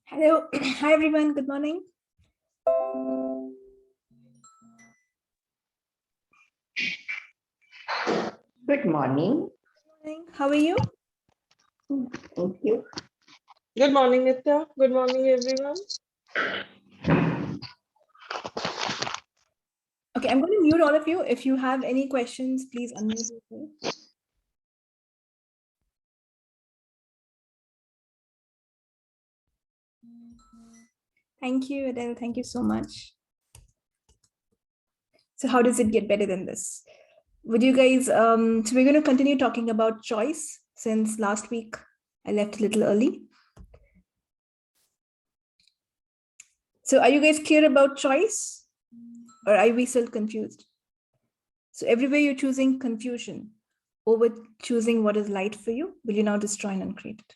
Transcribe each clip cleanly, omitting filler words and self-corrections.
Hello. Hi, everyone. Good morning. Good morning. How are you? Thank you. Good morning, Nithya. Good morning, everyone. Okay, I'm going to mute all of you. If you have any questions, please unmute yourself. Thank you, Adele. Thank you so much. So how does it get better than this? Would you guys, so we're going to continue talking about choice since last week I left a little early. So are you guys clear about choice or are we still confused? So everywhere you're choosing confusion over choosing what is light for you, will you now destroy and uncreate it?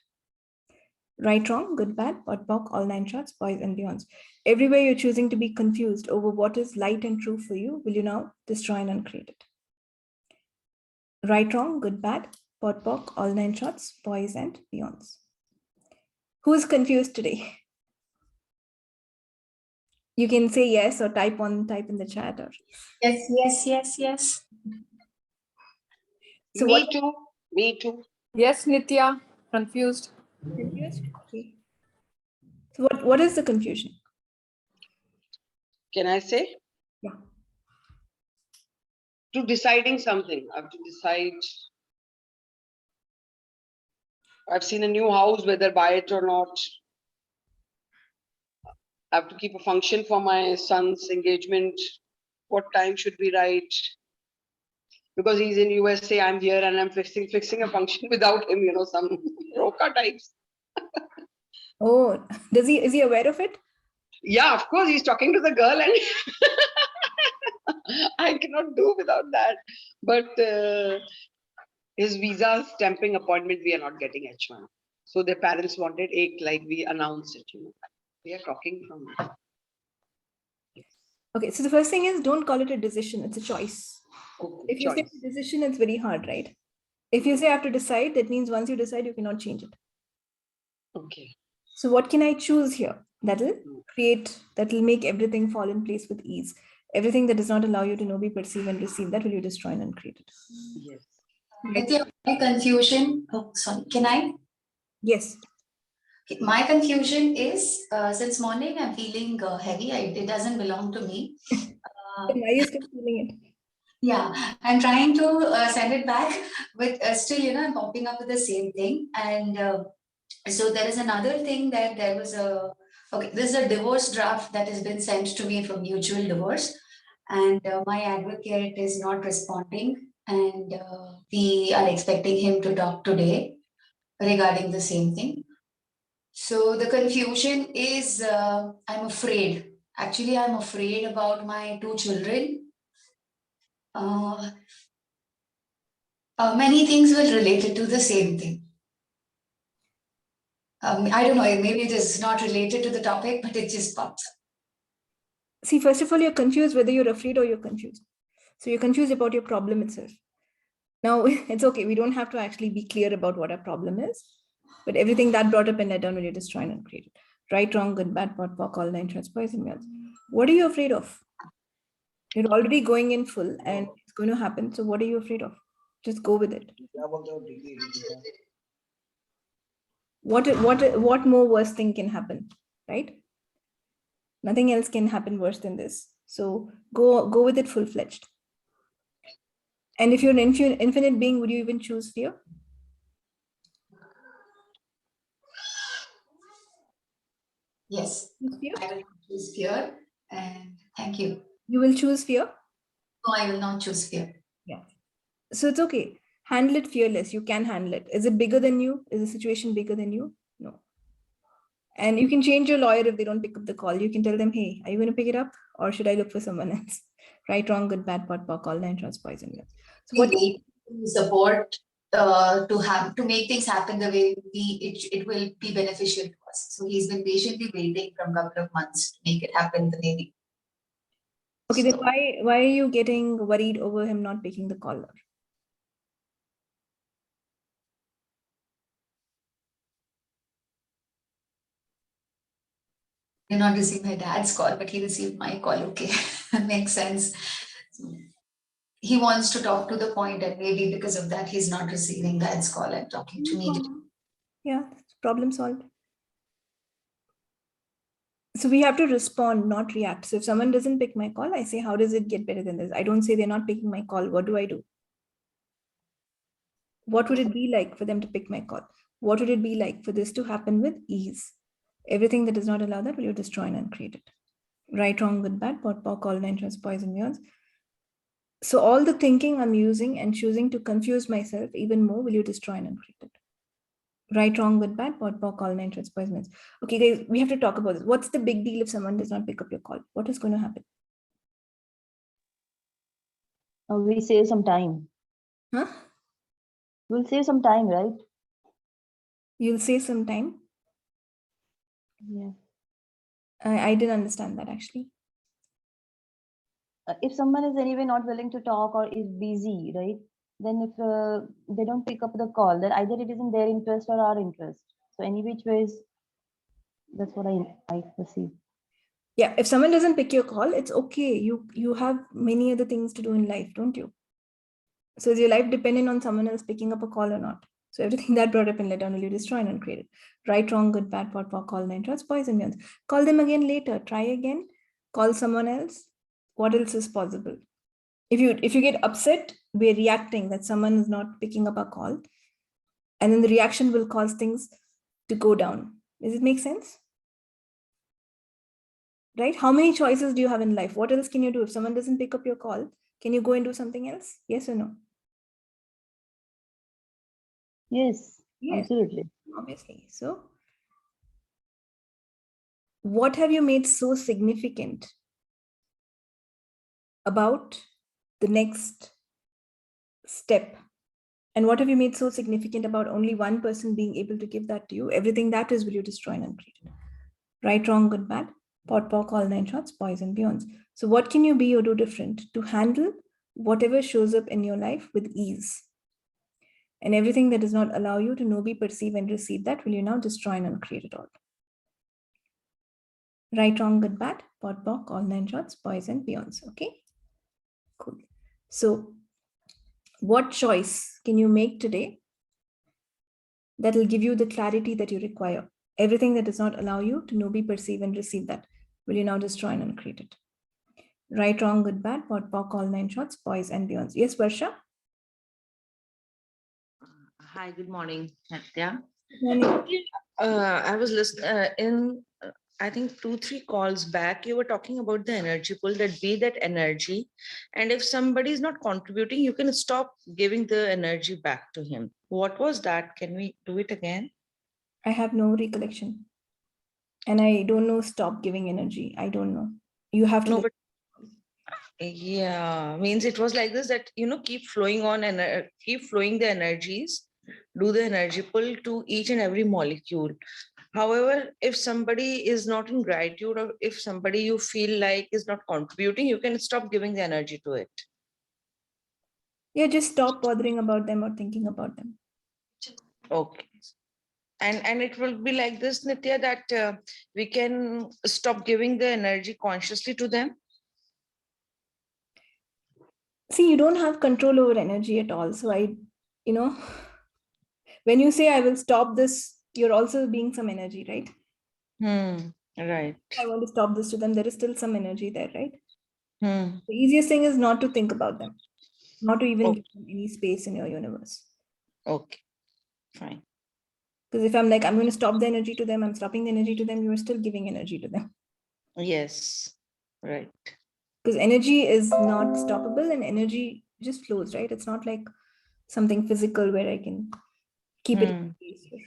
Right, wrong, good, bad, pot, pock, all nine shots, boys and beyonds. Everywhere you're choosing to be confused over what is light and true for you, will you now destroy and uncreate it? Right, wrong, good, bad, pot, pock, all nine shots, boys and beyonds. Who's confused today? You can say yes or type in the chat. Or... Yes. So Me too. Yes, Nithya, confused. Confused? Okay. So what is the confusion? Can I say? Yeah. To deciding something. I have to decide. I've seen a new house, whether buy it or not. I have to keep a function for my son's engagement. What time should be right? Because he's in USA, I'm here and I'm fixing a function without him, some roka types. Oh, is he aware of it? Yeah, of course, he's talking to the girl and I cannot do without that. But his visa stamping appointment, we are not getting H1. So their parents wanted like we announced it, We are talking from. Okay, so the first thing is don't call it a decision, it's a choice. Okay, If you say decision, it's very hard, right? If you say I have to decide, that means once you decide, you cannot change it. Okay. So what can I choose here? That'll make everything fall in place with ease. Everything that does not allow you to know, be, perceive, and receive, that will you destroy and uncreate it. Yes. My confusion, can I? Yes. Okay. My confusion is, since morning I'm feeling heavy, it doesn't belong to me. Why are you still feeling it? Yeah, I'm trying to send it back, but still, I'm popping up with the same thing. And so there is another thing that there was this is a divorce draft that has been sent to me for mutual divorce. And my advocate is not responding. And we are expecting him to talk today regarding the same thing. So the confusion is, I'm afraid. Actually, I'm afraid about my two children. Many things were related to the same thing. I don't know, maybe it is not related to the topic, but it just pops up. See, first of all, you're confused whether you're afraid or you're confused. So you're confused about your problem itself. Now, it's okay. We don't have to actually be clear about what our problem is. But everything that brought up in that down will you destroy and uncreate it. Right, wrong, good, bad, pot, pock, all nine shots, boys and girls. What are you afraid of? You're already going in full and it's going to happen. So what are you afraid of? Just go with it. What more worse thing can happen, right? Nothing else can happen worse than this. So go with it full-fledged. And if you're an infinite being, would you even choose fear? Yes, I will choose fear. And thank you. You will choose fear? No, I will not choose fear. Yeah. So it's okay. Handle it fearless. You can handle it. Is it bigger than you? Is the situation bigger than you? No. And you can change your lawyer if they don't pick up the call. You can tell them, hey, are you going to pick it up? Or should I look for someone else? Right, wrong, good, bad, pot, pock, all nine shots, boys and girls. So what support to make things happen the way it will be beneficial to us. So he's been patiently waiting from a couple of months to make it happen the way we. Okay, then why are you getting worried over him not picking the call? did not receive my dad's call, but he received my call. Okay, makes sense. So he wants to talk to the point, and maybe because of that, he's not receiving dad's call and talking to me. Yeah, problem solved. So we have to respond, not react. So if someone doesn't pick my call, I say, how does it get better than this? I don't say they're not picking my call. What do I do? What would it be like for them to pick my call? What would it be like for this to happen with ease? Everything that does not allow that, will you destroy and uncreate it? Right, wrong, good, bad, pot, pock, all nine, trans, poison, beyonds. So all the thinking I'm using and choosing to confuse myself even more, will you destroy and uncreate it? Right, wrong, good, bad, pot, pock, all nine, trans, poison, beyonds. Okay, guys, we have to talk about this. What's the big deal if someone does not pick up your call? What is going to happen? We save some time. Huh? We'll save some time, right? You'll save some time. Yeah. I didn't understand that actually. If someone is anyway not willing to talk or is busy, right? Then if they don't pick up the call, then either it is in their interest or our interest. So any which ways, that's what I perceive. Yeah, if someone doesn't pick your call, it's okay. You have many other things to do in life, don't you? So is your life dependent on someone else picking up a call or not? So everything that brought up in letter will you destroy and uncreate it. Right, wrong, good, bad, pot, pock, call nine, trans, poison, beyonds. Call them again later. Try again. Call someone else. What else is possible? If you get upset, we're reacting that someone is not picking up a call, and then the reaction will cause things to go down. Does it make sense? Right? How many choices do you have in life? What else can you do? If someone doesn't pick up your call, can you go and do something else? Yes or no? Yes, Yes, absolutely. obviously. So what have you made so significant about the next step? And what have you made so significant about only one person being able to give that to you? Everything that is, will you destroy and uncreate it? Right, wrong, good, bad, pot, pock, all nine shots, poison, beyonds. So what can you be or do different to handle whatever shows up in your life with ease? And everything that does not allow you to know, be, perceive, and receive that, will you now destroy and uncreate it all? Right, wrong, good, bad, pot, pock, all nine shots, poison, beyonds. Okay, cool. So what choice can you make today that will give you the clarity that you require? Everything that does not allow you to know, be, perceive, and receive that, will you now destroy and uncreate it? Right, wrong, good, bad, pot, pock, all nine shots, poison, and beyonds. Yes, Varsha? Hi, good morning, Nithya. Morning. I was listening I think 2-3 calls back, you were talking about the energy pull, that be that energy. And if somebody is not contributing, you can stop giving the energy back to him. What was that? Can we do it again? I have no recollection. And I don't know, stop giving energy. I don't know. You have to. No, but yeah, means it was like this, that, keep flowing on and keep flowing the energies, do the energy pull to each and every molecule. However, if somebody is not in gratitude, or if somebody you feel like is not contributing, you can stop giving the energy to it. Yeah, just stop bothering about them or thinking about them. Okay. And it will be like this, Nithya, that we can stop giving the energy consciously to them. See, you don't have control over energy at all. So when you say I will stop this, you're also being some energy, right? Right. I want to stop this to them. There is still some energy there, right? The The easiest thing is not to think about them, not to even give them any space in your universe. Okay, fine. Because if I'm like, I'm going to stop the energy to them, I'm stopping the energy to them, you're still giving energy to them. Yes, right. Because energy is not stoppable and energy just flows, right? It's not like something physical where I can keep it in place here,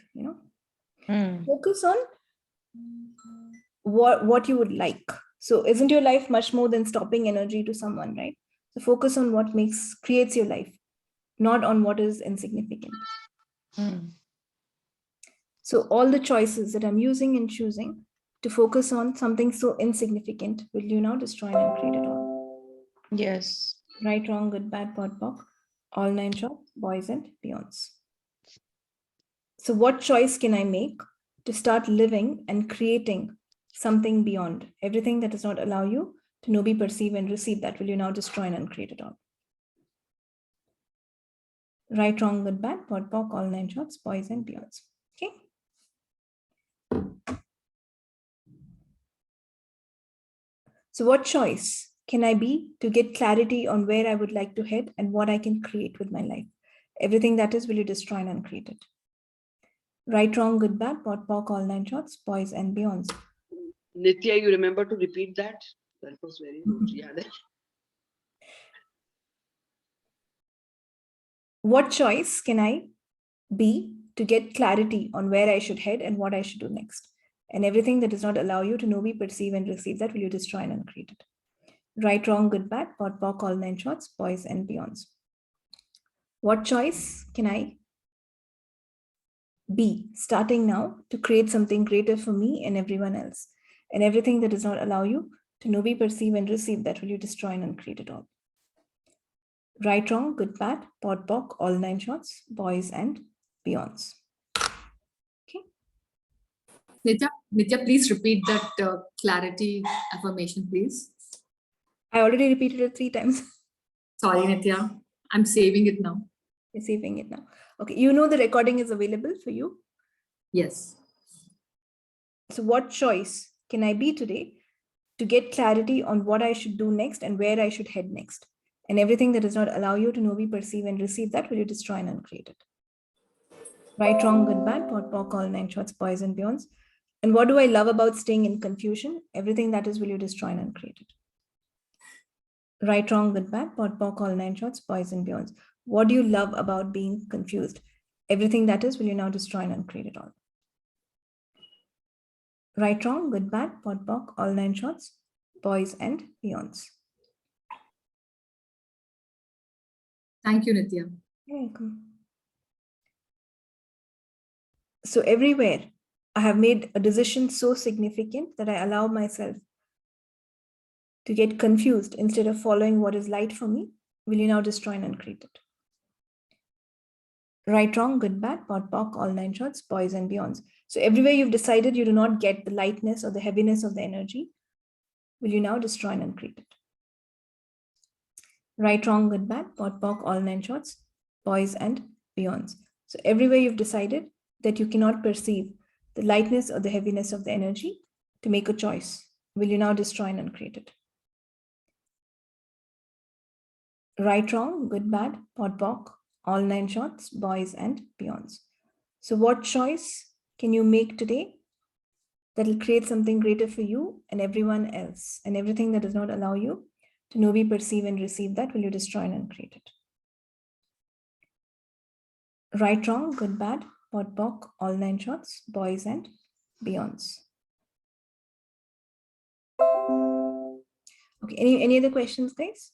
Focus on what you would like. So isn't your life much more than stopping energy to someone, right? So focus on what creates your life, not on what is insignificant. So all the choices that I'm using and choosing to focus on something so insignificant, will you now destroy and create it all? Yes. Right, wrong, good, bad, pot, pock, all nine shots, boys and beyonds. So what choice can I make to start living and creating something beyond. Everything that does not allow you to know, be, perceive, and receive, that will you now destroy and uncreate it all. Right, wrong, good, bad, POD, POC, all 9 shorts, boys and beyonds. Okay. So what choice can I be to get clarity on where I would like to head and what I can create with my life? Everything that is, will you destroy and uncreate it? Right, wrong, good, bad, POD, POC, all 9 shorts, boys and beyonds. Nithya, you remember to repeat that? That was very good. Yeah. What choice can I be to get clarity on where I should head and what I should do next? And everything that does not allow you to know, be, perceive, and receive, that will you destroy and uncreate it. Right, wrong, good, bad, POD, POC, all 9 shorts, boys and beyonds. What choice can I be starting now to create something greater for me and everyone else? And everything that does not allow you to know, be, perceive, and receive, that will you destroy and uncreate it all. Right, wrong, good, bad, POD, POC, all 9 shorts, boys and beyonds. Okay. Nithya, please repeat that clarity affirmation, please. I already repeated it 3 times. Sorry, Nithya. I'm saving it now. You're saving it now. Okay, you know the recording is available for you. Yes. So what choice can I be today to get clarity on what I should do next and where I should head next? And everything that does not allow you to know, be, perceive, and receive, that will you destroy and uncreate it. Right, wrong, good, bad, POD, POC, all 9 shorts, boys and beyonds. And what do I love about staying in confusion? Everything that is, will you destroy and uncreate it. Right, wrong, good, bad, POD, POC, all 9 shorts, boys and beyonds. What do you love about being confused? Everything that is, will you now destroy and uncreate it all. Right, wrong, good, bad, POD, POC, all 9 shorts, boys and beyonds. Thank you, Nithya. You're welcome. So everywhere I have made a decision so significant that I allow myself to get confused instead of following what is light for me, will you now destroy and uncreate it. Right, wrong, good, bad, POD, POC, all 9 shorts, boys and beyonds. So everywhere you've decided you do not get the lightness or the heaviness of the energy, will you now destroy and uncreate it. Right, wrong, good, bad, POD, POC, all 9 shorts, boys and beyonds. So everywhere you've decided that you cannot perceive the lightness or the heaviness of the energy to make a choice, will you now destroy and uncreate it. Right, wrong, good, bad, POD, POC, all 9 shorts, boys and beyonds. So what choice can you make today that will create something greater for you and everyone else? And everything that does not allow you to know, be, perceive, and receive, that will you destroy and uncreate it. Right, wrong, good, bad, POD, POC, all 9 shorts, boys and beyonds. Okay, any other questions, guys?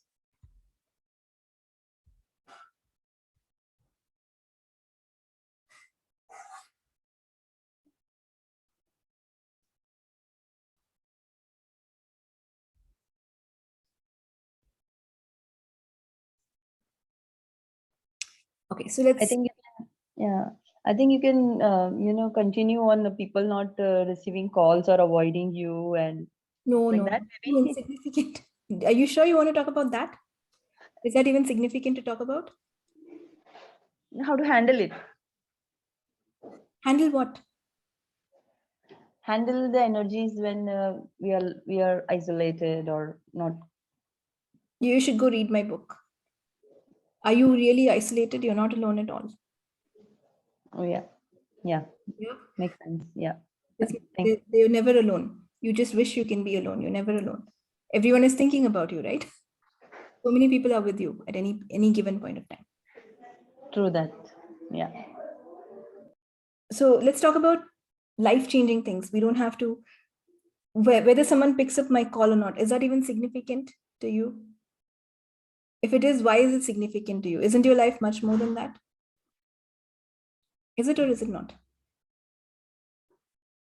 Okay, so let's. I think you can, yeah. I think you can, continue on the people not receiving calls or avoiding you and No, like no, that, even maybe. significant. Are you sure you want to talk about that? Is that even significant to talk about? How to handle it? Handle what? Handle the energies when we are isolated or not. You should go read my book. Are you really isolated? You're not alone at all. Oh yeah, yeah, Yeah. makes sense. Yeah. They're never alone. You just wish you can be alone. You're never alone. Everyone is thinking about you, right? So many people are with you at any given point of time. True that. Yeah. So let's talk about life-changing things. We don't have to, whether someone picks up my call or not, is that even significant to you? If it is, why is it significant to you? Isn't your life much more than that? Is it or is it not?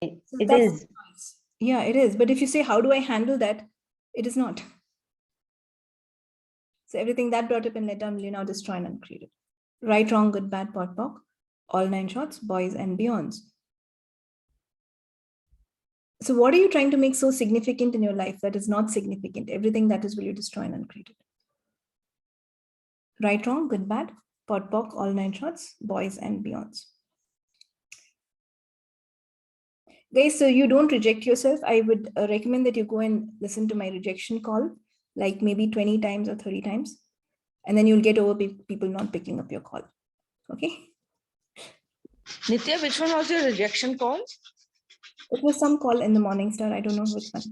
It That's is. the choice. Yeah, it is. But if you say, how do I handle that? It is not. So everything that brought up in letter, will you now destroy and uncreate it. Right, wrong, good, bad, POD, POC, all 9 shorts, boys and beyonds. So what are you trying to make so significant in your life that is not significant? Everything that is will you destroy and uncreate it. Right, wrong, good, bad, pot, pock, all 9 shots, boys and beyonds. Guys, so you don't reject yourself. I would recommend that you go and listen to my rejection call, like maybe 20 times or 30 times. And then you'll get over people not picking up your call. Okay. Nithya, which one was your rejection call? It was some call in the morning star. I don't know which one.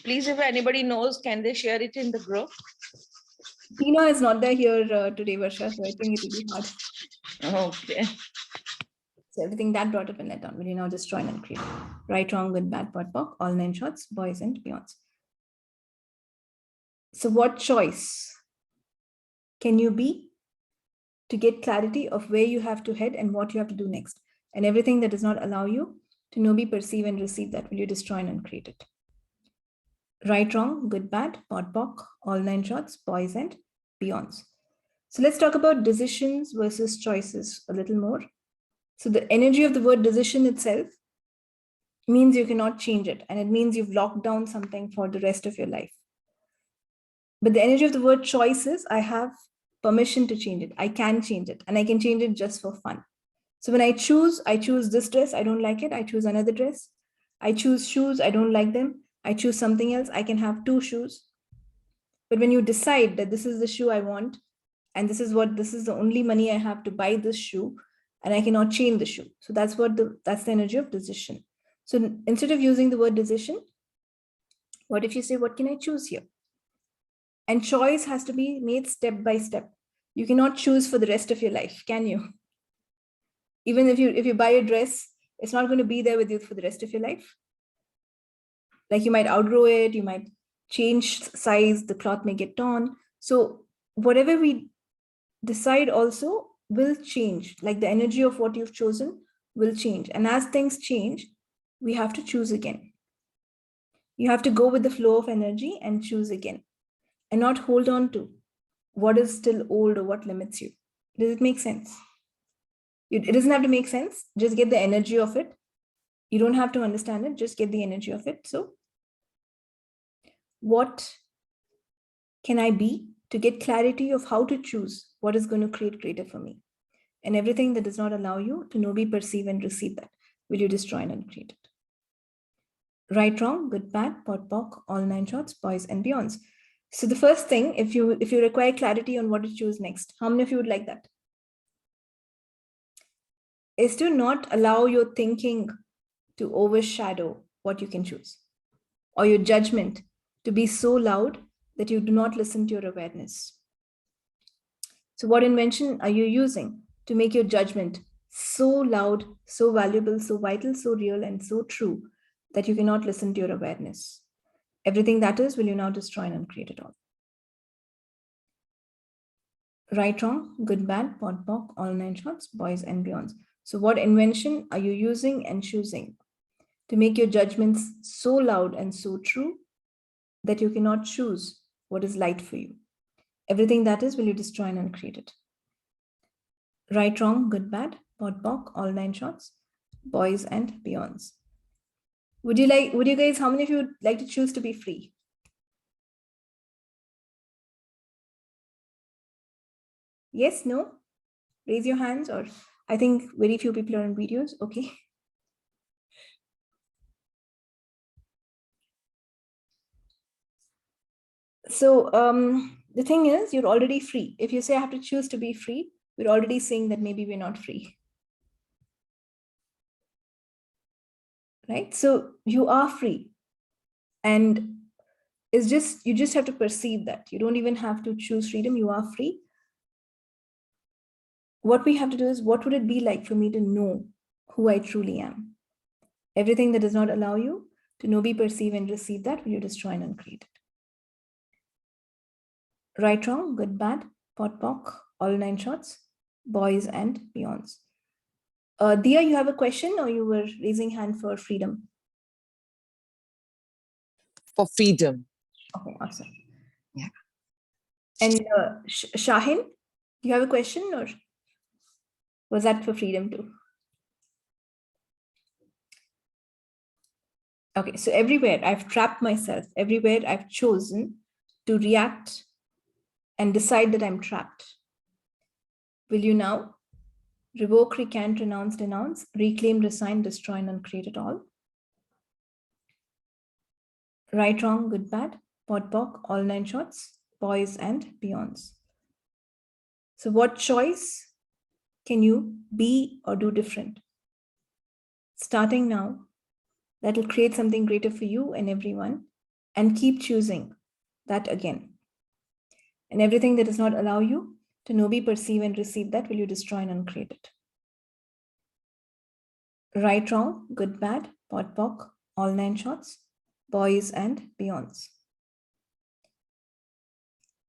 Please, if anybody knows, can they share it in the group? Tina is not there here today, Varsha, so I think it will be hard. Okay. So everything that brought up in that down, will you now destroy and uncreate? Right, wrong, good, bad, pot, pock, all 9 shots, boys and beyonds. So what choice can you be to get clarity of where you have to head and what you have to do next? And everything that does not allow you to know, be, perceive, and receive that, will you destroy and uncreate it? Right, wrong, good, bad, pot, pock, all 9 shots, boys and beyonds. So let's talk about decisions versus choices a little more. So the energy of the word decision itself means you cannot change it. And it means you've locked down something for the rest of your life. But the energy of the word choices, I have permission to change it. I can change it, and I can change it just for fun. So when I choose this dress, I don't like it. I choose another dress. I choose shoes, I don't like them. I choose something else. I can have 2 shoes. But when you decide that this is the shoe I want, and this is the only money I have to buy this shoe, and I cannot change the shoe. So that's the energy of decision. So instead of using the word decision, what if you say, what can I choose here? And choice has to be made step by step. You cannot choose for the rest of your life, can you? Even if you buy a dress, it's not going to be there with you for the rest of your life. Like you might outgrow it, you might change size, the cloth may get torn. So whatever we decide also will change, like the energy of what you've chosen will change. And as things change, we have to choose again. You have to go with the flow of energy and choose again, and not hold on to what is still old or what limits you. Does it make sense? It doesn't have to make sense. Just get the energy of it. You don't have to understand it. Just get the energy of it. So what can I be to get clarity of how to choose what is going to create greater for me? And everything that does not allow you to know, be, perceive, and receive that, will you destroy and uncreate it? Right, wrong, good, bad, pot, pock, all 9 shots, boys and beyonds. So the first thing, if you require clarity on what to choose next, how many of you would like that? Is to not allow your thinking to overshadow what you can choose, or your judgment to be so loud that you do not listen to your awareness. So what invention are you using to make your judgment so loud, so valuable, so vital, so real, and so true that you cannot listen to your awareness? Everything that is, will you now destroy and uncreate it all? Right, wrong, good, bad, pot, pock, all 9 shots, boys and beyonds. So what invention are you using and choosing to make your judgments so loud and so true that you cannot choose what is light for you? Everything that is, will you destroy and uncreate it? Right, wrong, good, bad, pot, pock, all 9 shots, boys and beyonds. Would you guys, how many of you would like to choose to be free? Yes, no? Raise your hands, or I think very few people are on videos. Okay. So the thing is, you're already free. If you say I have to choose to be free, we're already saying that maybe we're not free. Right? So you are free. And it's just, you just have to perceive that. You don't even have to choose freedom. You are free. What we have to do is, what would it be like for me to know who I truly am? Everything that does not allow you to know, be, perceive, and receive that, will you destroy and uncreate it? Right, wrong, good, bad, pot, pock, all 9 shots, boys and beyonds. Dia, you have a question, or you were raising hand for freedom? For freedom. Okay, awesome. Yeah. And Shahin, do you have a question, or was that for freedom too? Okay, so everywhere I've trapped myself, everywhere I've chosen to react and decide that I'm trapped. Will you now revoke, recant, renounce, denounce, reclaim, resign, destroy, and uncreate it all? Right, wrong, good, bad, pot, pock, all 9 shots, boys and beyonds. So what choice can you be or do different? Starting now, that will create something greater for you and everyone, and keep choosing that again. And everything that does not allow you to know, be, perceive, and receive that, will you destroy and uncreate it? Right, wrong, good, bad, pot, pock, all 9 shots, boys and beyonds.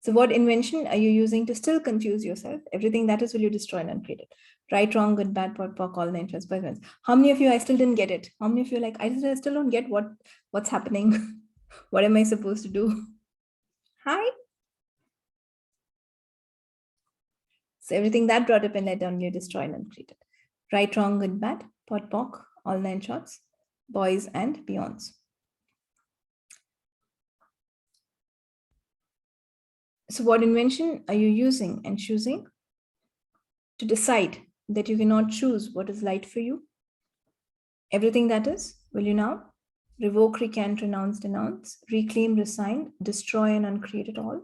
So what invention are you using to still confuse yourself? Everything that is, will you destroy and uncreate it? Right, wrong, good, bad, pot, pock, all 9 shots, boys, beyonds. How many of you, I still didn't get it? How many of you are like, I still don't get what's happening? What am I supposed to do? Hi. So everything that brought up and let down, you destroy and uncreate it. Right, wrong, good, bad, pot, pock, all 9 shots, boys and beyonds. So what invention are you using and choosing to decide that you cannot choose what is light for you? Everything that is, will you now revoke, recant, renounce, denounce, reclaim, resign, destroy, and uncreate it all?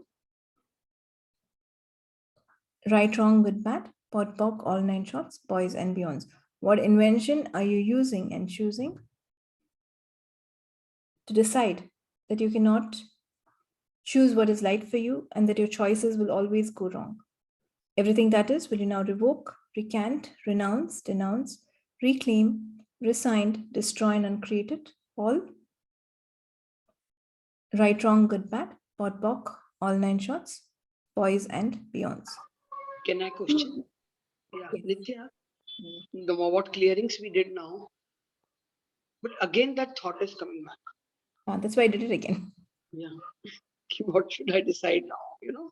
Right, wrong, good, bad, pot, pock, all 9 shots, boys and beyonds. What invention are you using and choosing to decide that you cannot choose what is light for you and that your choices will always go wrong? Everything that is, will you now revoke, recant, renounce, denounce, reclaim, resign, destroy, and uncreate it all? Right, wrong, good, bad, pot, pock, all 9 shots, boys and beyonds. Can I question? Yeah, Nithya, what clearings we did now, but again that thought is coming back. That's why I did it again. Yeah. What should I decide now? You know?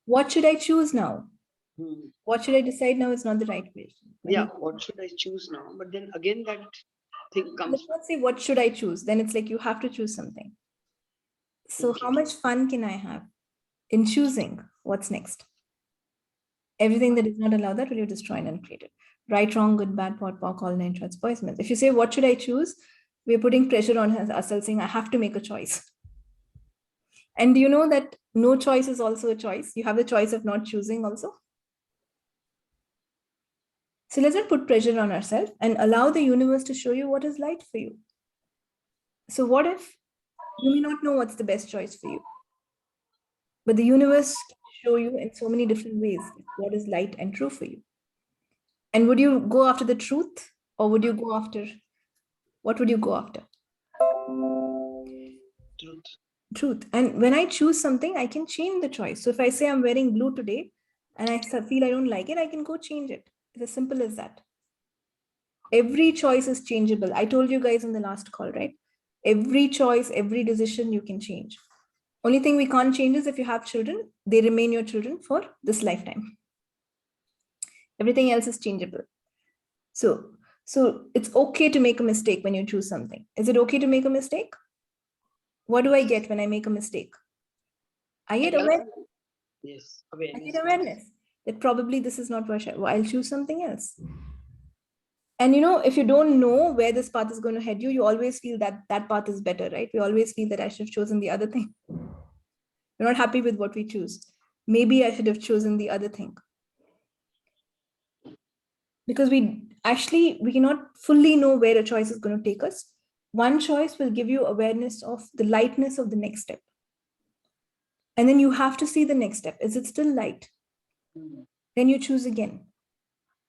What should I choose now? Hmm. What should I decide now is not the right question. Yeah, what should I choose now? But then again that thing comes. Let's not say what should I choose. Then it's like you have to choose something. So Okay. how much fun can I have in choosing what's next? Everything that does not allow that, will you destroy and uncreate it? Right, wrong, good, bad, pot, pock, all 9 shots, boys, men. If you say, what should I choose? We're putting pressure on ourselves saying, I have to make a choice. And do you know that no choice is also a choice? You have the choice of not choosing also. So let's not put pressure on ourselves and allow the universe to show you what is light for you. So what if you may not know what's the best choice for you, but the universe can show you in so many different ways what is light and true for you. And would you go after the truth, or would you go after, what would you go after? Truth. Truth. And when I choose something, I can change the choice. So if I say I'm wearing blue today and I feel I don't like it, I can go change it. It's as simple as that. Every choice is changeable. I told you guys in the last call, right? Every choice, every decision you can change. Only thing we can't change is if you have children, they remain your children for this lifetime. Everything else is changeable. So it's okay to make a mistake when you choose something. Is it okay to make a mistake? What do I get when I make a mistake? I get awareness. Yes, I awareness. get awareness that probably this is not what I'll choose something else. And you know, if you don't know where this path is going to head you, you always feel that that path is better, right? We always feel that I should have chosen the other thing. We're not happy with what we choose. Maybe I should have chosen the other thing. Because we cannot fully know where a choice is going to take us. One choice will give you awareness of the lightness of the next step. And then you have to see the next step. Is it still light? Then you choose again.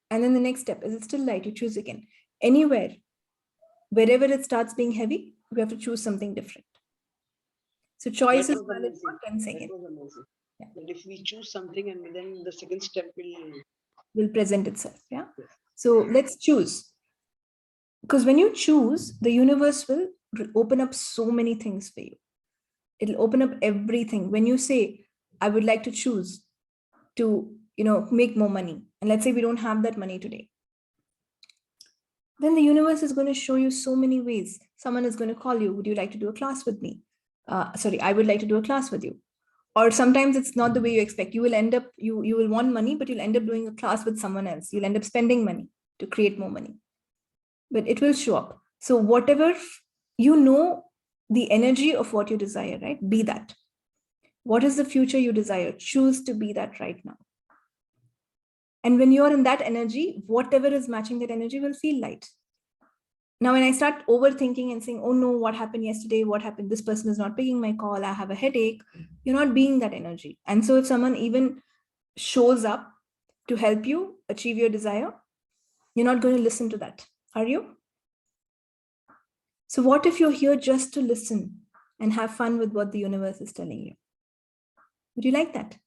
And then the next step, is it still light? You choose again. Anywhere, wherever it starts being heavy, we have to choose something different. So choice is valid for 10 seconds. That was amazing. Yeah. But if we choose something and then the second step will present itself. Yeah. So let's choose. Because when you choose, the universe will open up so many things for you. It'll open up everything. When you say, I would like to choose to, make more money. And let's say we don't have that money today. then the universe is going to show you so many ways. Someone is going to call you, would you like to do a class with me? Sorry, I would like to do a class with you. Or sometimes it's not the way you expect. You will end up, you will want money, but you'll end up doing a class with someone else. You'll end up spending money to create more money. But it will show up. So whatever, you know, the energy of what you desire, right? Be that. What is the future you desire? Choose to be that right now. And when you're in that energy, whatever is matching that energy will feel light. Now, when I start overthinking and saying, oh no, what happened yesterday? What happened? This person is not picking my call. I have a headache. You're not being that energy. And so if someone even shows up to help you achieve your desire, you're not going to listen to that, are you? So what if you're here just to listen and have fun with what the universe is telling you? Would you like that?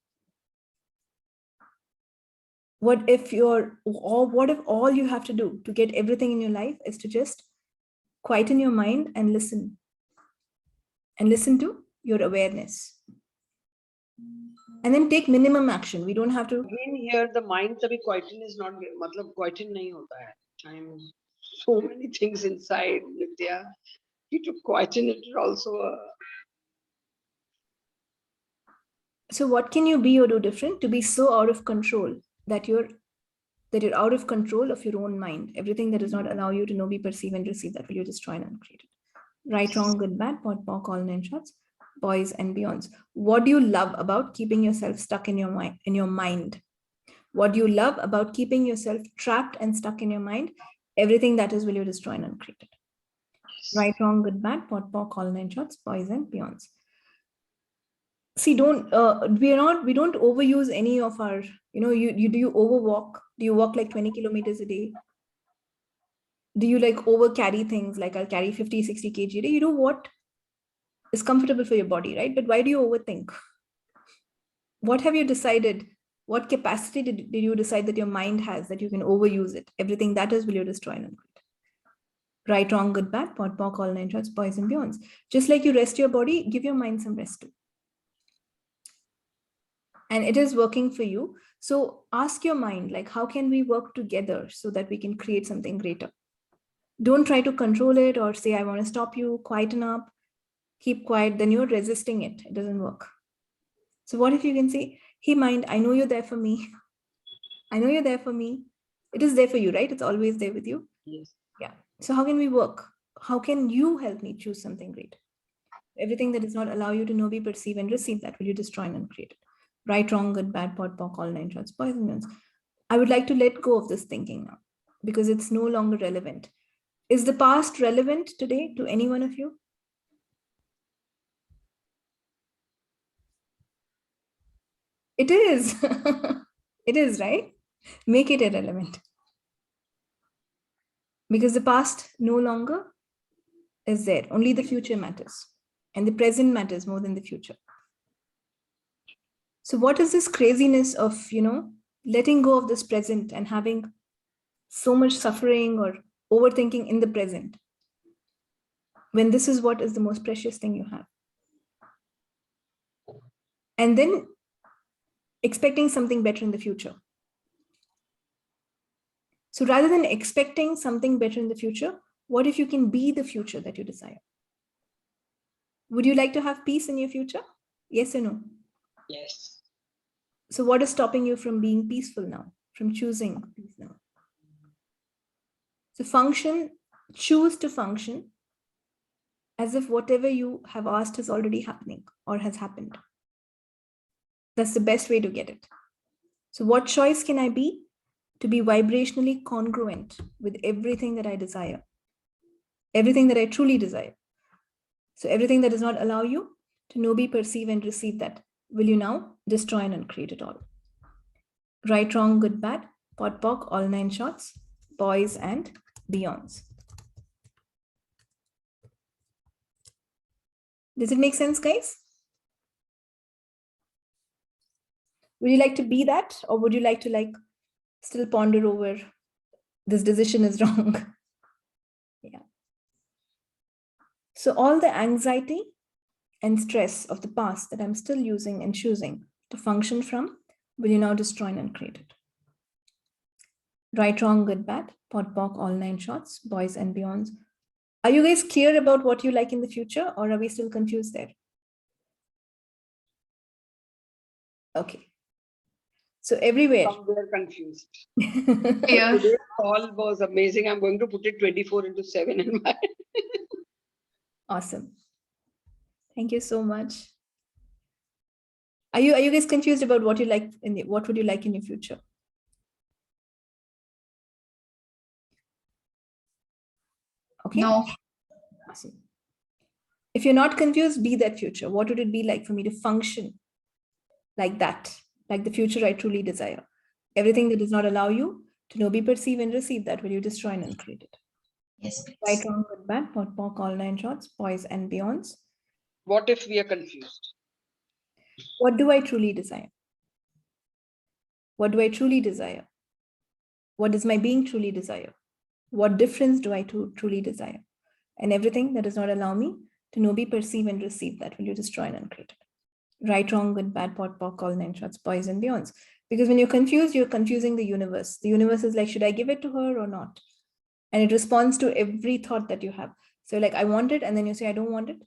What if all you have to do to get everything in your life is to just quieten your mind and listen to your awareness, and then take minimum action. We don't have to. Again, here the mind to be quieten is not, matlab quieten nahi hota hai. I'm so many things inside, Nithya. To quieten it also. So what can you be or do different to be so out of control that you're out of control of your own mind? Everything that does not allow you to know, be, perceive, and receive, that will you destroy and uncreate it. Right, wrong, good, bad, pot, pock, all 9 shots, boys and beyonds. What do you love about keeping yourself stuck in your mind? What do you love about keeping yourself trapped and stuck in your mind? Everything that is will you destroy and uncreate it. Right, wrong, good, bad, pot, pock, all 9 shots, boys and beyonds. See, we don't overuse any of our, do you overwalk? Do you walk like 20 kilometers a day? Do you like over carry things? Like I'll carry 50, 60 kg a day. You know what is comfortable for your body, right? But why do you overthink? What have you decided? What capacity did you decide that your mind has that you can overuse it? Everything that is will you destroy and uncreate. Right, wrong, good, bad, pot, pock, all 9 shots, boys and beyonds. Just like you rest your body, give your mind some rest too. And it is working for you. So ask your mind, like, how can we work together so that we can create something greater? Don't try to control it or say, I want to stop you, quieten up, keep quiet. Then you're resisting it. It doesn't work. So what if you can say, hey, mind, I know you're there for me. I know you're there for me. It is there for you, right? It's always there with you. Yes. Yeah. So how can we work? How can you help me choose something great? Everything that does not allow you to know, be, perceive, and receive, that will you destroy and uncreate it. Right, wrong, good, bad, pot, pock, all 9 shots, boys and beyonds. I would like to let go of this thinking now because it's no longer relevant. Is the past relevant today to any one of you? It is. It is, right? Make it irrelevant. Because the past no longer is there. Only the future matters. And the present matters more than the future. So what is this craziness of, letting go of this present and having so much suffering or overthinking in the present, when this is what is the most precious thing you have? And then expecting something better in the future. So rather than expecting something better in the future, what if you can be the future that you desire? Would you like to have peace in your future? Yes or no? Yes. So what is stopping you from being peaceful now, from choosing peace now? So choose to function as if whatever you have asked is already happening or has happened. That's the best way to get it. So what choice can I be to be vibrationally congruent with everything that I desire, everything that I truly desire? So everything that does not allow you to know, be, perceive, and receive, that will you now destroy and uncreate it all. Right, wrong, good, bad, pot, pock, all 9 shots, boys and beyonds. Does it make sense, guys? Would you like to be that, or would you like to still ponder over this decision is wrong? Yeah. So all the anxiety and stress of the past that I'm still using and choosing to function from, will you now destroy and uncreate it? Right, wrong, good, bad, pot, pock, all 9 shots, boys and beyonds. Are you guys clear about what you like in the future, or are we still confused there? Okay. So everywhere. Somewhere confused. Yeah. Today's call was amazing. I'm going to put it 24/7 in my. Awesome. Thank you so much. Are you guys confused about what you like what would you like in your future? Okay. No. Awesome. If you're not confused, be that future. What would it be like for me to function like that, like the future I truly desire? Everything that does not allow you to know, be, perceive, and receive that, will you destroy and uncreate it? Yes, please. Right, wrong, good, bad, pot, pock, all 9 shots, boys and beyonds. What if we are confused? What do I truly desire? What do I truly desire? What does my being truly desire? What difference do I truly desire? And everything that does not allow me to know, be, perceive, and receive that, will you destroy and uncreate it? Right, wrong, good, bad, pot, pock, all 9 shots, boys and beyonds. Because when you're confused, you're confusing the universe. The universe is like, should I give it to her or not? And it responds to every thought that you have. So like, I want it, and then you say, I don't want it.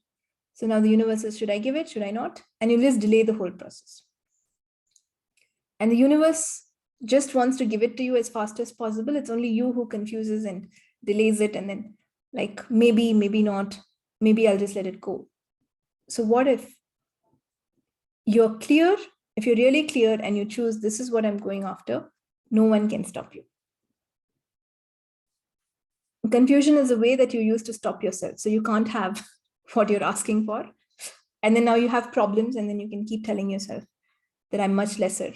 So now the universe says, should I give it? Should I not? And you just delay the whole process. And the universe just wants to give it to you as fast as possible. It's only you who confuses and delays it. And then like, maybe, maybe not, maybe I'll just let it go. So what if you're clear? If you're really clear and you choose, this is what I'm going after, no one can stop you. Confusion is a way that you use to stop yourself. So you can't have what you're asking for. And then now you have problems, and then you can keep telling yourself that I'm much lesser.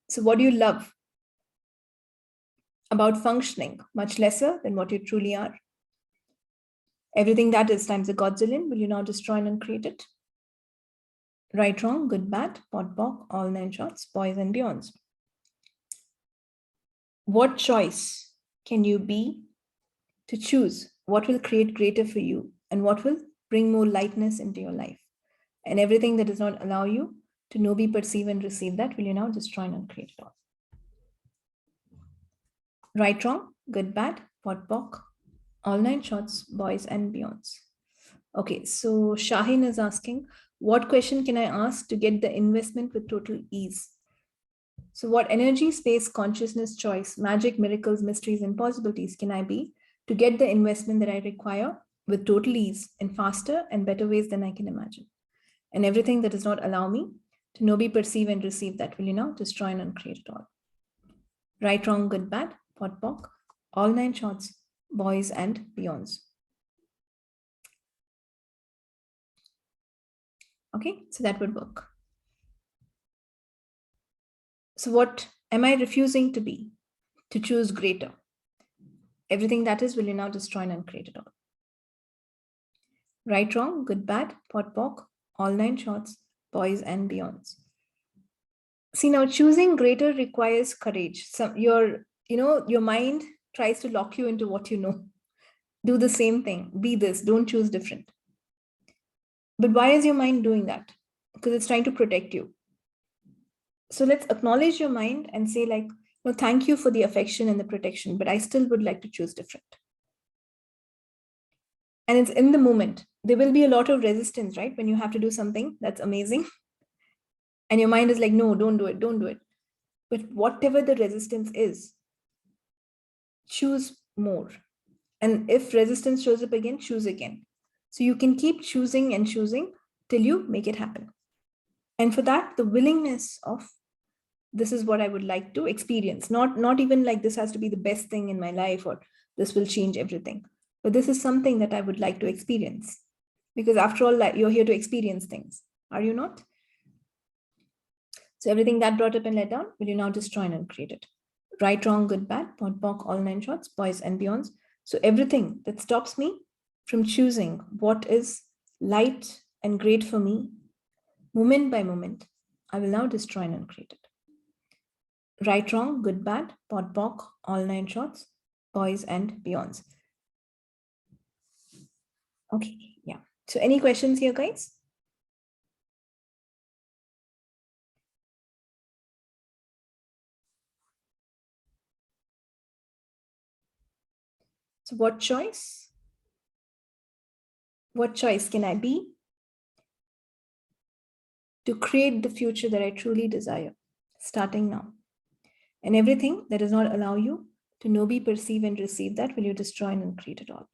So what do you love about functioning? Much lesser than what you truly are. Everything that is times a godzillion, will you now destroy and uncreate it? Right, wrong, good, bad, pot, pock, all 9 shots, boys and beyonds. What choice can you be to choose what will create greater for you and what will bring more lightness into your life? And everything that does not allow you to know, be, perceive, and receive that, will you now destroy and uncreate it all? Right, wrong, good, bad, pot, pock, all 9 shots, boys and beyonds. Okay, so Shaheen is asking, what question can I ask to get the investment with total ease? So what energy, space, consciousness, choice, magic, miracles, mysteries, and possibilities can I be to get the investment that I require with total ease in faster and better ways than I can imagine? And everything that does not allow me to know, be, perceive, and receive that, will you now destroy and uncreate it all? Right, wrong, good, bad, pot, pock, all 9 shots, boys and beyonds. Okay, so that would work. So what am I refusing to be? To choose greater. Everything that is, will you now destroy and uncreate it all? Right, wrong, good, bad, pot, pock, all 9 shots, boys and beyonds. See, now choosing greater requires courage. So your mind tries to lock you into what you know. Do the same thing, be this, don't choose different. But why is your mind doing that? Because it's trying to protect you. So let's acknowledge your mind and say like, no, thank you for the affection and the protection, but I still would like to choose different. And it's in the moment. There will be a lot of resistance, right? When you have to do something that's amazing. And your mind is like, no, don't do it, don't do it. But whatever the resistance is, choose more. And if resistance shows up again, choose again. So you can keep choosing and choosing till you make it happen. And for that, the willingness of this is what I would like to experience. Not even like this has to be the best thing in my life or this will change everything. But this is something that I would like to experience. Because after all, you're here to experience things. Are you not? So everything that brought up and let down, will you now destroy and uncreate it? Right, wrong, good, bad, pot, pock, all 9 shots, boys and beyonds. So everything that stops me from choosing what is light and great for me, moment by moment, I will now destroy and uncreate it. Right, wrong, good, bad, pot, pock, all 9 shots, boys and beyonds. Okay, yeah. So any questions here, guys? So what choice? What choice can I be to create the future that I truly desire, starting now? And everything that does not allow you to know, be, perceive, and receive that, will you destroy and uncreate it all?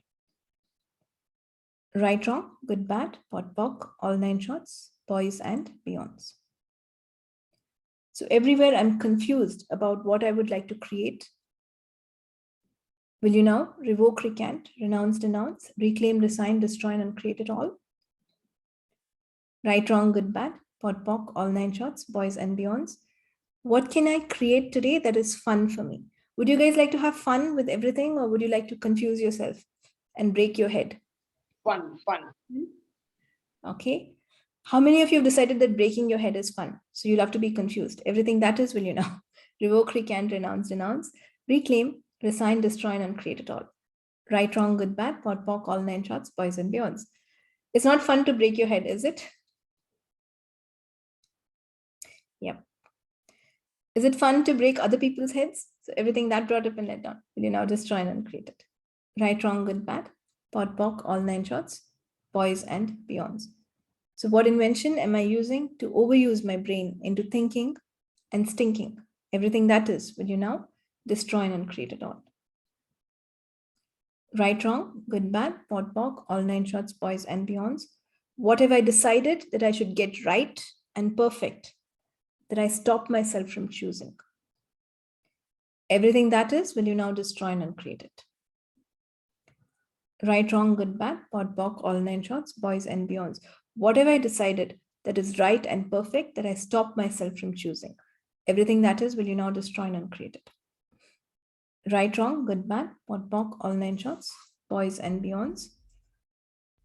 Right, wrong, good, bad, pot, pock, all 9 shorts, boys and beyonds. So everywhere I'm confused about what I would like to create, will you now revoke, recant, renounce, denounce, reclaim, resign, destroy, and uncreate it all? Right, wrong, good, bad, pot, pock, all 9 shorts, boys and beyonds. What can I create today that is fun for me? Would you guys like to have fun with everything, or would you like to confuse yourself and break your head? Fun. Okay. How many of you have decided that breaking your head is fun? So you'll have to be confused. Everything that is, will you now revoke, recant, renounce, denounce, reclaim, resign, destroy, and uncreate it all? Right, wrong, good, bad, pot, pock, all 9 shots, boys and beyonds. It's not fun to break your head, is it? Yep. Is it fun to break other people's heads? So everything that brought up and let down, will you now destroy and uncreate it? Right, wrong, good, bad, pot, pock, all 9 shots, boys and beyonds. So what invention am I using to overuse my brain into thinking and stinking? Everything that is, will you now destroy and uncreate it all? Right, wrong, good, bad, pot, pock, all 9 shots, boys and beyonds. What have I decided that I should get right and perfect, that I stop myself from choosing? Everything that is, will you now destroy and uncreate it? Right, wrong, good, bad, pot, pock, all 9 shots, boys and beyonds. What have I decided that is right and perfect, that I stop myself from choosing? Everything that is, will you now destroy and uncreate it? Right, wrong, good, bad, pot, pock, all 9 shots, boys and beyonds.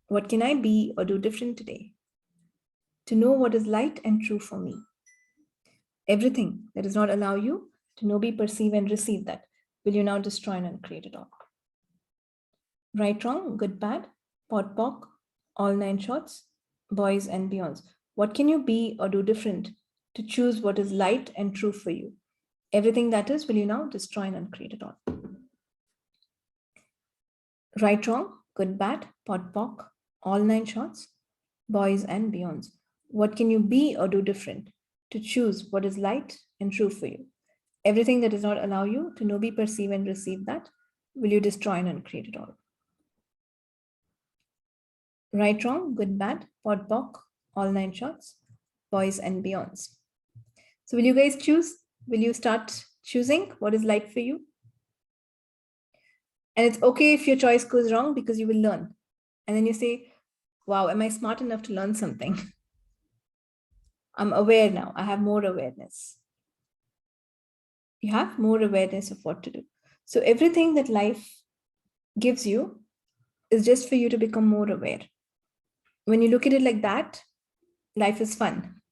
What can I be or do different today to know what is light and true for me? Everything that does not allow you to know, be, perceive, and receive that, will you now destroy and uncreate it all? Right, wrong, good, bad, pot, pock, all 9 shots, boys and beyonds. What can you be or do different to choose what is light and true for you? Everything that is, will you now destroy and uncreate it all? Right, wrong, good, bad, pot, pock, all 9 shots, boys and beyonds. What can you be or do different to choose what is light and true for you? Everything that does not allow you to know, be, perceive, and receive that, will you destroy and uncreate it all? Right, wrong, good, bad, pot, pock, all 9 shots, boys and beyonds. So will you guys choose? Will you start choosing what is light for you? And it's okay if your choice goes wrong, because you will learn. And then you say, wow, am I smart enough to learn something? I'm aware now. I have more awareness. You have more awareness of what to do. So everything that life gives you is just for you to become more aware. When you look at it like that, life is fun.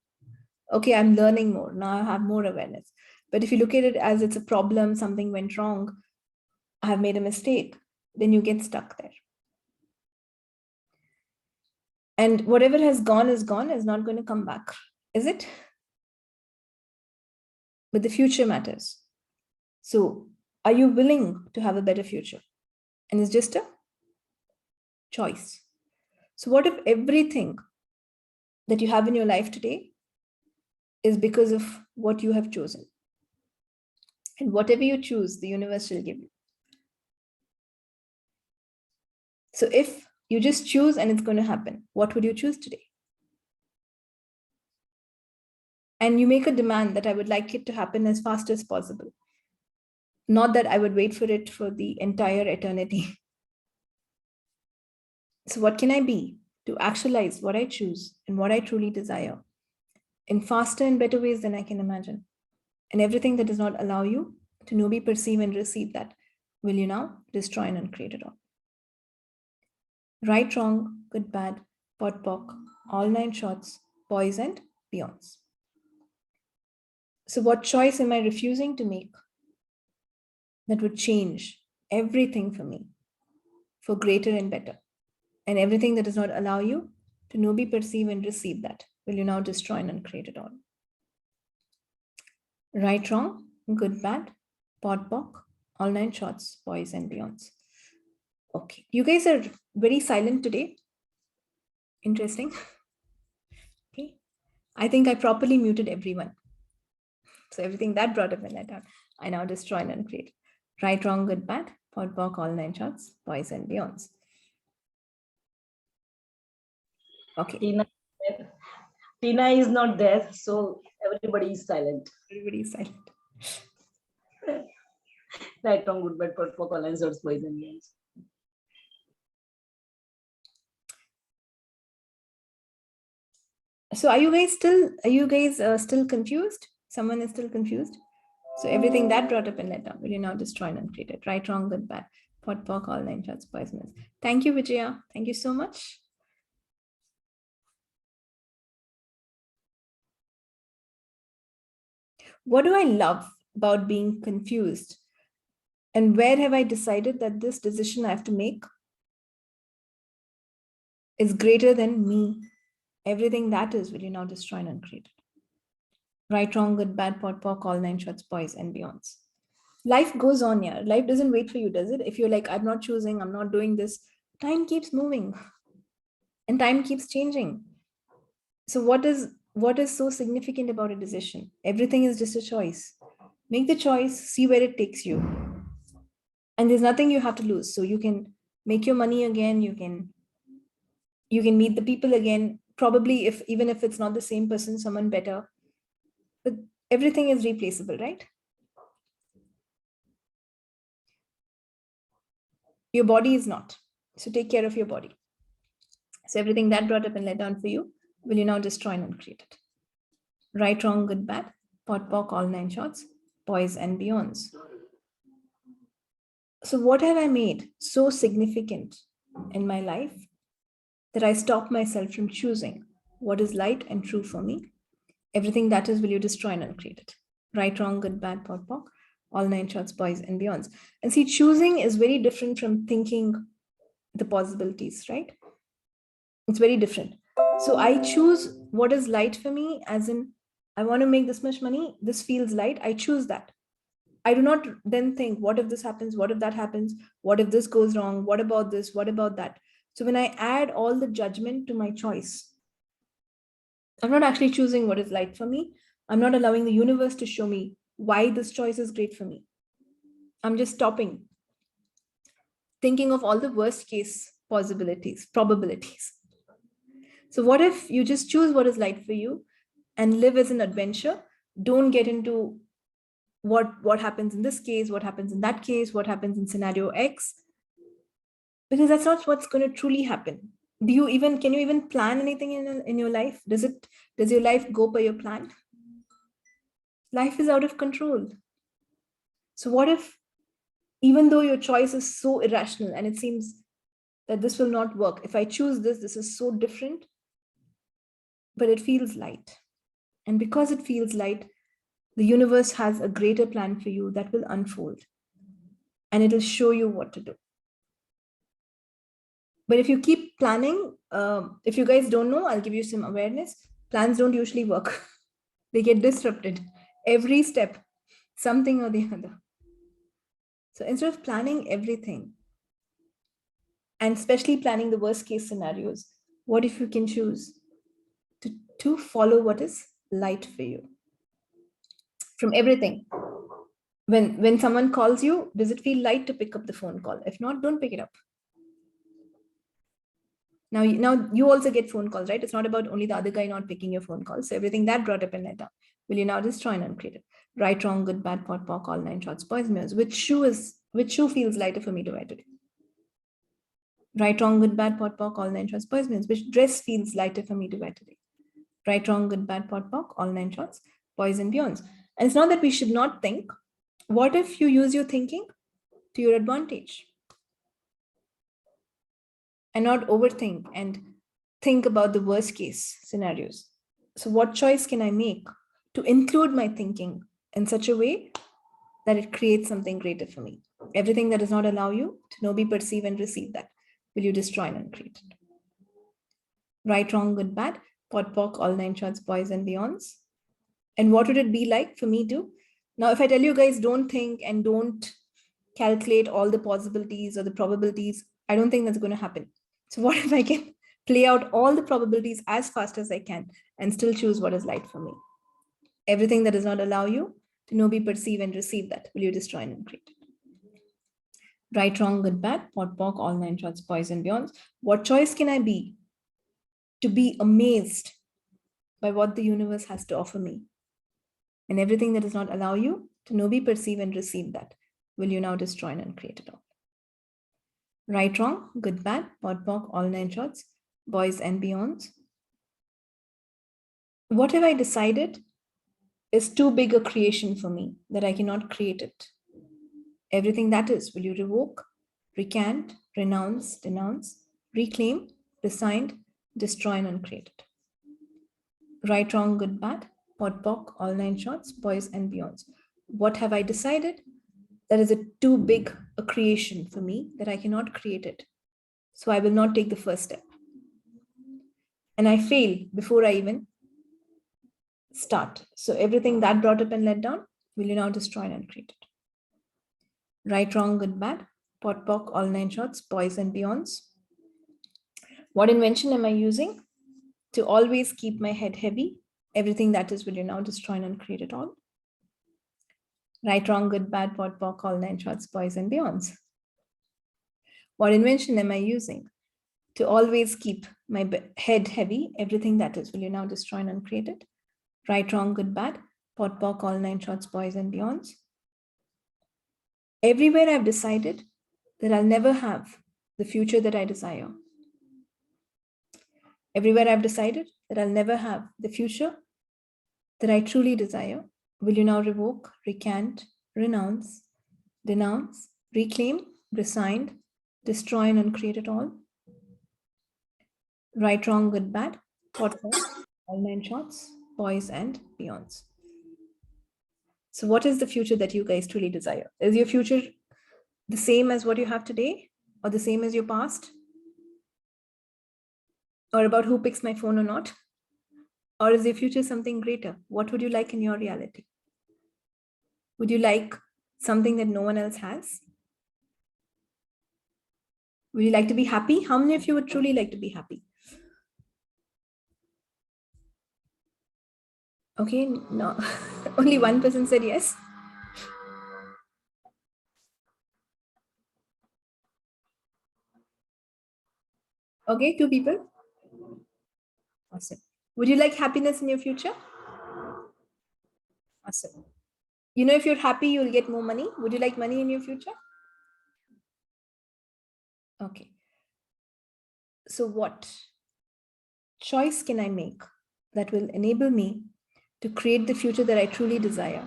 Okay, I'm learning more. Now I have more awareness. But if you look at it as it's a problem, something went wrong, I have made a mistake, then you get stuck there. And whatever has gone is not going to come back, is it? But the future matters. So are you willing to have a better future? And it's just a choice. So what if everything that you have in your life today is because of what you have chosen? And whatever you choose, the universe will give you. So if you just choose and it's going to happen, what would you choose today? And you make a demand that I would like it to happen as fast as possible. Not that I would wait for it for the entire eternity. So what can I be to actualize what I choose and what I truly desire in faster and better ways than I can imagine? And everything that does not allow you to know, be, perceive, and receive that, will you now destroy and uncreate it all? Right, wrong, good, bad, pot, pock, all 9 shots, boys and beyonds. So what choice am I refusing to make that would change everything for me for greater and better? And everything that does not allow you to know, be, perceive, and receive that, will you now destroy and uncreate it all? Right, wrong, good, bad, pot, pock, all 9 shots, boys and beyonds. Okay. You guys are very silent today. Interesting. Okay. I think I properly muted everyone. So everything that brought up and let out, I now destroy and uncreate. Right, wrong, good, bad, pot, pock, all 9 shots, boys and beyonds. Okay. Tina is not there, so everybody is silent. Everybody is silent. Right, wrong, good, bad, pot, pock, all 9 shots, boys and beyonds. So are you guys still confused? Someone is still confused? So everything that brought up and let down, will you now destroy and uncreate it? Right, wrong, good, bad, pot, pock, all 9 shots, boys and beyonds. Thank you, Vijaya. Thank you so much. What do I love about being confused? And where have I decided that this decision I have to make is greater than me? Everything that is, will you now destroy and uncreate it? Right, wrong, good, bad, pot, pock, all 9 shots, boys and beyonds. Life goes on, yeah. Life doesn't wait for you, does it? If you're like, I'm not choosing, I'm not doing this, time keeps moving and time keeps changing. So what is so significant about a decision? Everything is just a choice. Make the choice, see where it takes you. And there's nothing you have to lose. So you can make your money again, you can meet the people again, probably even if it's not the same person, someone better. But everything is replaceable, right? Your body is not. So take care of your body. So everything that brought up and let down for you, will you now destroy and uncreate it? Right, wrong, good, bad, pot, pock, all 9 shots, boys and beyonds. So what have I made so significant in my life that I stop myself from choosing what is light and true for me? Everything that is, will you destroy and uncreate it? Right, wrong, good, bad, pot, pock, all 9 shots, boys and beyonds. And see, choosing is very different from thinking the possibilities, right? It's very different. So I choose what is light for me, as in, I want to make this much money, this feels light, I choose that. I do not then think, what if this happens? What if that happens? What if this goes wrong? What about this? What about that? So when I add all the judgment to my choice, I'm not actually choosing what is light for me. I'm not allowing the universe to show me why this choice is great for me. I'm just stopping, thinking of all the worst case possibilities, probabilities. So what if you just choose what is light for you and live as an adventure? Don't get into what happens in this case, what happens in that case, what happens in scenario X, because that's not what's going to truly happen. Can you even plan anything in your life? Does your life go per your plan? Life is out of control. So what if, even though your choice is so irrational and it seems that this will not work, if I choose this is so different, but it feels light. And because it feels light, the universe has a greater plan for you that will unfold and it'll show you what to do. But if you keep planning, if you guys don't know, I'll give you some awareness. Plans don't usually work. They get disrupted every step, something or the other. So instead of planning everything, and especially planning the worst case scenarios, what if you can choose to follow what is light for you? From everything. When someone calls you, does it feel light to pick up the phone call? If not, don't pick it up. Now you also get phone calls, right? It's not about only the other guy not picking your phone calls. So everything that brought up and let down, will you now destroy and uncreate it? Right, wrong, good, bad, pot, pock, all 9 shots, boys and girls. Which shoe feels lighter for me to wear today? Right, wrong, good, bad, pot, pock, all 9 shots, boys and girls. Which dress feels lighter for me to wear today? Right, wrong, good, bad, pot, pock, all 9 shots, boys and beyonds. And it's not that we should not think. What if you use your thinking to your advantage and not overthink and think about the worst case scenarios? So what choice can I make to include my thinking in such a way that it creates something greater for me? Everything that does not allow you to know, be, perceive, and receive that, will you destroy and uncreate it? Right, wrong, good, bad, pot, pock, all 9 shots, boys and beyonds. And what would it be like for me to? Now, if I tell you guys, don't think and don't calculate all the possibilities or the probabilities. I don't think that's going to happen. So what if I can play out all the probabilities as fast as I can and still choose what is light for me? Everything that does not allow you to know, be, perceive, and receive that, will you destroy and create it? Right, wrong, good, bad, pot, pock, all nine shorts, boys and beyonds. What choice can I be to be amazed by what the universe has to offer me? And everything that does not allow you to know, be, perceive, and receive that, will you now destroy and create it all? Right, wrong, good, bad, pot, pock, all nine shorts, boys and beyonds. What have I decided is too big a creation for me that I cannot create it? Everything that is, will you revoke, recant, renounce, denounce, reclaim, resign, destroy, and uncreate it? Right, wrong, good, bad, pot, pock, all nine shorts, boys and beyonds. What have I decided that is too big a creation for me that I cannot create it? So I will not take the first step. And I fail before I even start. So everything that brought up and let down, will you now destroy and uncreate it? Right, wrong, good, bad, pot, pock, all nine shorts, boys and beyonds. What invention am I using to always keep my head heavy? Everything that is, will you now destroy and uncreate it all? Right, wrong, good, bad, pot, pock, all nine shorts, boys and beyonds. What invention am I using to always keep my head heavy? Everything that is, will you now destroy and uncreate it? Right, wrong, good, bad, pot, pock, all nine shorts, boys and beyonds. Everywhere I've decided that I'll never have the future that I desire. Everywhere I've decided that I'll never have the future that I truly desire, will you now revoke, recant, renounce, denounce, reclaim, resign, destroy, and uncreate it all? Right, wrong, good, bad, pot, pock, all nine shorts, boys and beyonds. So what is the future that you guys truly desire? Is your future the same as what you have today, or the same as your past? Or about who picks my phone or not? Or is your future something greater? What would you like in your reality? Would you like something that no one else has? Would you like to be happy? How many of you would truly like to be happy? Okay, no, only one person said yes. Okay, two people. Awesome. Would you like happiness in your future? Awesome. You know, if you're happy, you'll get more money. Would you like money in your future? Okay. So what choice can I make that will enable me to create the future that I truly desire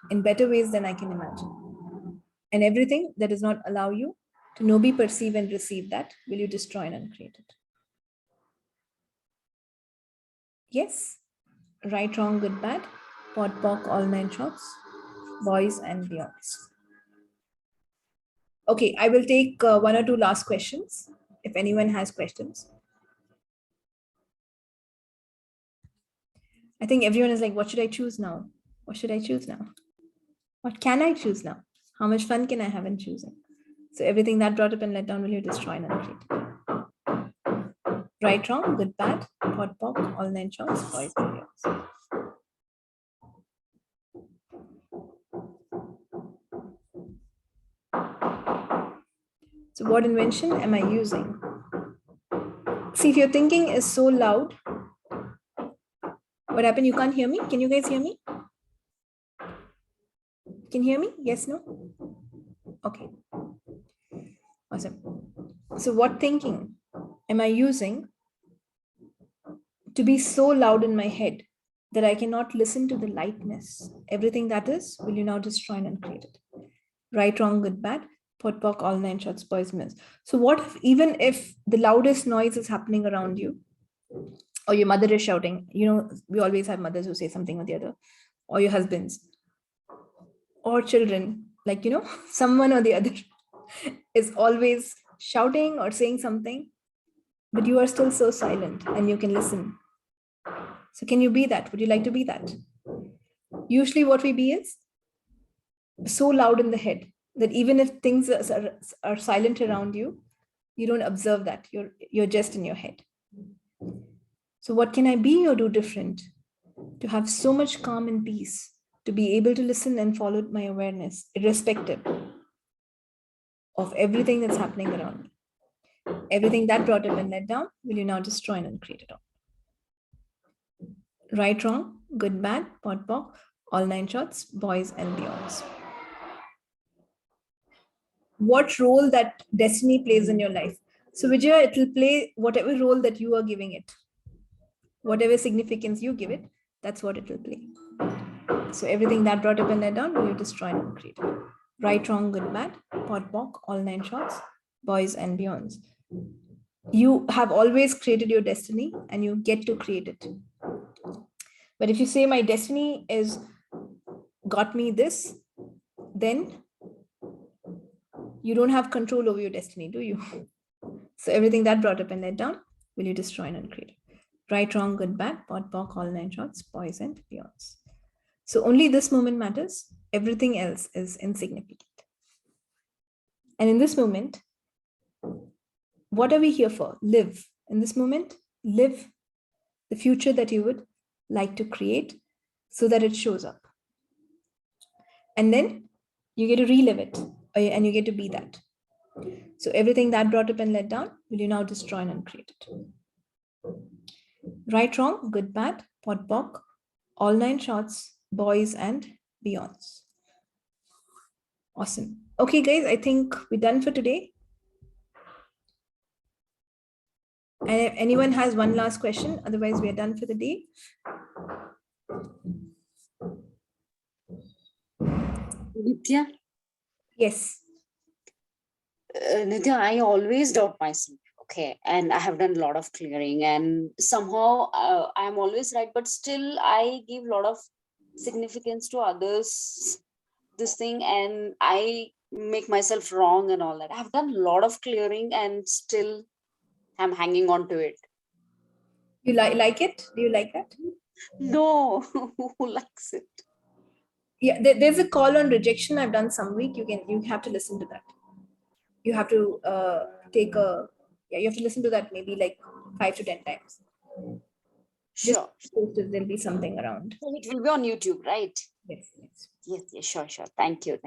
in better ways than I can imagine? And everything that does not allow you to know, be, perceive, and receive that, will you destroy and uncreate it? Yes. Right, wrong, good, bad, pot, pock, all nine shorts, boys and beyonds. Okay, I will take one or two last questions if anyone has questions. I think everyone is like, what should I choose now? What should I choose now? What can I choose now? How much fun can I have in choosing? So everything that brought up and let down, will you destroy and uncreate? Right, wrong, good, bad, pot, pock, all nine shorts, boys and beyonds. So what invention am I using? See, if your thinking is so loud, what happened? You can't hear me? Can you guys hear me? Can you hear me? Yes, no? Okay. Awesome. So what thinking am I using to be so loud in my head that I cannot listen to the lightness? Everything that is, will you now destroy and uncreate it? Right, wrong, good, bad, pot, pock, all nine shorts, boys, men. So what if, even if the loudest noise is happening around you, or your mother is shouting, you know, we always have mothers who say something or the other, or your husbands, or children, like, you know, someone or the other is always shouting or saying something, but you are still so silent and you can listen. So can you be that? Would you like to be that? Usually what we be is so loud in the head That even if things are silent around you, you don't observe that. You're just in your head. So what can I be or do different to have so much calm and peace, to be able to listen and follow my awareness, irrespective of everything that's happening around me? Everything that brought up and let down, will you now destroy and uncreate it all? Right, wrong, good, bad, pot, pock, all 9 shots, boys and beyonds. What role that destiny plays in your life? So Vijaya, it will play whatever role that you are giving it. Whatever significance you give it, that's what it will play. So everything that brought up and let down, will you destroy and uncreate it? Right, wrong, good, bad, pot, pock, all 9 shots, boys and beyonds. You have always created your destiny and you get to create it. But if you say my destiny is got me this, then you don't have control over your destiny, do you? So everything that brought up and let down, will you destroy and uncreate it? Right, wrong, good, bad, pot, pock, all 9 shots, boys and beyonds. So only this moment matters. Everything else is insignificant. And in this moment, what are we here for? Live. In this moment, live the future that you would like to create so that it shows up. And then you get to relive it and you get to be that. So everything that brought up and let down, will you now destroy and uncreate it? Right, wrong, good, bad, pot, pock, all 9 shots, boys and beyonds. Awesome. Okay, guys, I think we're done for today. And if anyone has one last question, otherwise we are done for the day. Nithya, Yes. Nithya, I always doubt myself. Okay, and I have done a lot of clearing, and somehow I'm always right, but still I give a lot of significance to others. This thing, and I make myself wrong and all that. I've done a lot of clearing, and still I'm hanging on to it. You like it? Do you like that? No, who likes it? Yeah, there's a call on rejection I've done some week. You have to listen to that. You have to you have to listen to that maybe like 5 to 10 times. Sure. There'll be something around. So it will be on YouTube, right? Yes. Yes, sure. Thank you.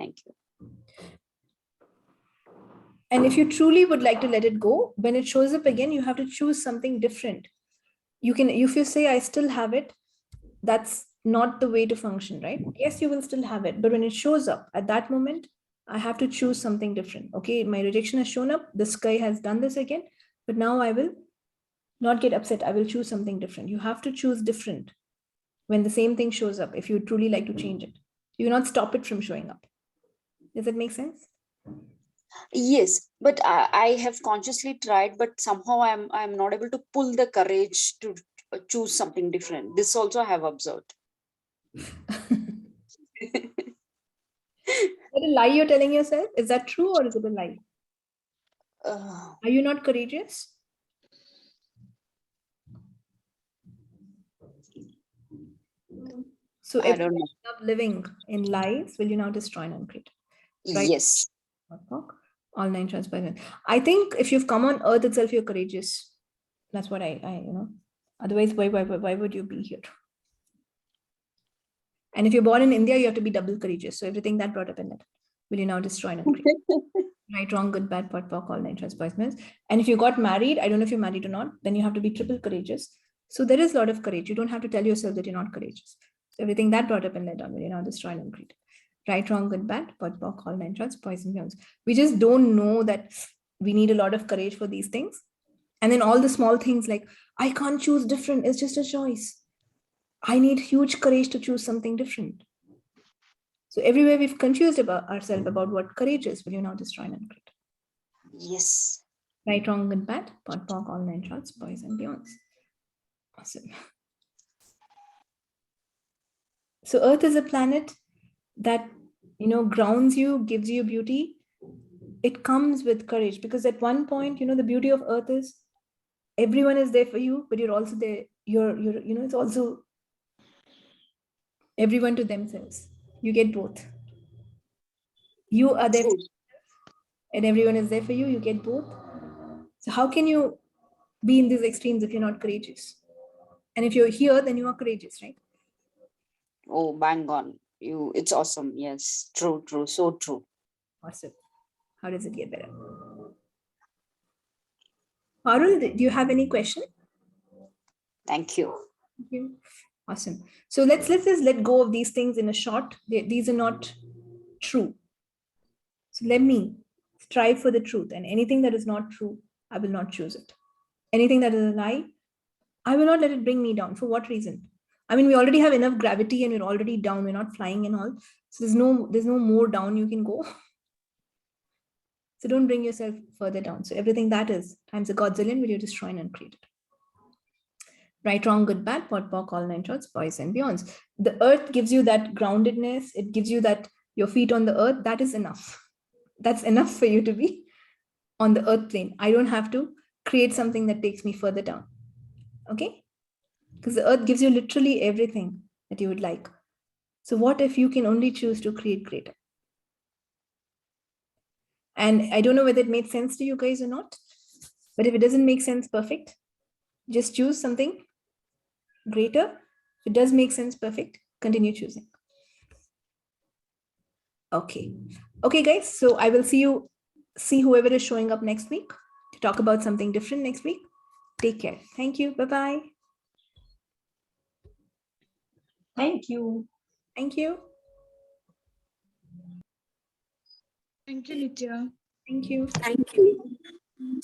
And if you truly would like to let it go, when it shows up again, you have to choose something different. You can, if you say, I still have it, that's not the way to function, right? Yes, you will still have it. But when it shows up at that moment, I have to choose something different. Okay, my rejection has shown up. This guy has done this again. But now I will not get upset. I will choose something different. You have to choose different when the same thing shows up, if you truly like to change it. You cannot stop it from showing up. Does that make sense? Yes, but I have consciously tried, but somehow I'm not able to pull the courage to choose something different. This also I have observed. Is that a lie you're telling yourself? Is that true or is it a lie? Are you not courageous? So if you stop living in lies, will you now destroy and uncreate? Right? Yes. All 9 transparent. I think if you've come on earth itself, you're courageous. That's what I otherwise why would you be here? And if you're born in India, you have to be double courageous. So everything that brought up in that, will you now destroy and uncreate? Right, wrong, good, bad, pot, pock, all 9 transparent. And if you got married, I don't know if you're married or not, then you have to be triple courageous. So there is a lot of courage. You don't have to tell yourself that you're not courageous. So everything that brought up and led on, will you now destroy and uncreate? Right, wrong, good, bad, pot, pock, all 9 shots, poison, beyonds. We just don't know that we need a lot of courage for these things. And then all the small things like, I can't choose different. It's just a choice. I need huge courage to choose something different. So everywhere we've confused ourselves about what courage is, will you now destroy and uncreate? Yes. Right, wrong, good, bad, pot, pock, all 9 shots, boys and beyonds. Awesome. So Earth is a planet that, grounds you, gives you beauty. It comes with courage because at one point, the beauty of Earth is everyone is there for you, but you're also there. It's also everyone to themselves. You get both. You are there True. and everyone is there for you. You get both. So how can you be in these extremes if you're not courageous? And if you're here, then you are courageous, right? Oh, bang on. It's awesome. Yes. True, true. So true. Awesome. How does it get better? Parul, do you have any question? Thank you. Thank you. Awesome. So let's just let go of these things in a short. These are not true. So let me strive for the truth. And anything that is not true, I will not choose it. Anything that is a lie, I will not let it bring me down. For what reason? I mean, we already have enough gravity and we're already down. We're not flying and all. So there's no more down you can go. So don't bring yourself further down. So everything that is times a godzillion will you destroy and uncreate it. Right, wrong, good, bad, pot, pock, all nine shorts, boys and beyonds. The earth gives you that groundedness. It gives you that your feet on the earth. That is enough. That's enough for you to be on the earth plane. I don't have to create something that takes me further down. Okay? Because the earth gives you literally everything that you would like. So what if you can only choose to create greater? And I don't know whether it made sense to you guys or not, but if it doesn't make sense, perfect. Just choose something greater. If it does make sense, perfect. Continue choosing. Okay. Okay, guys. So I will see whoever is showing up next week to talk about something different next week. Take care. Thank you. Bye-bye. Thank you. Thank you. Thank you, Nithya. Thank you. Thank you.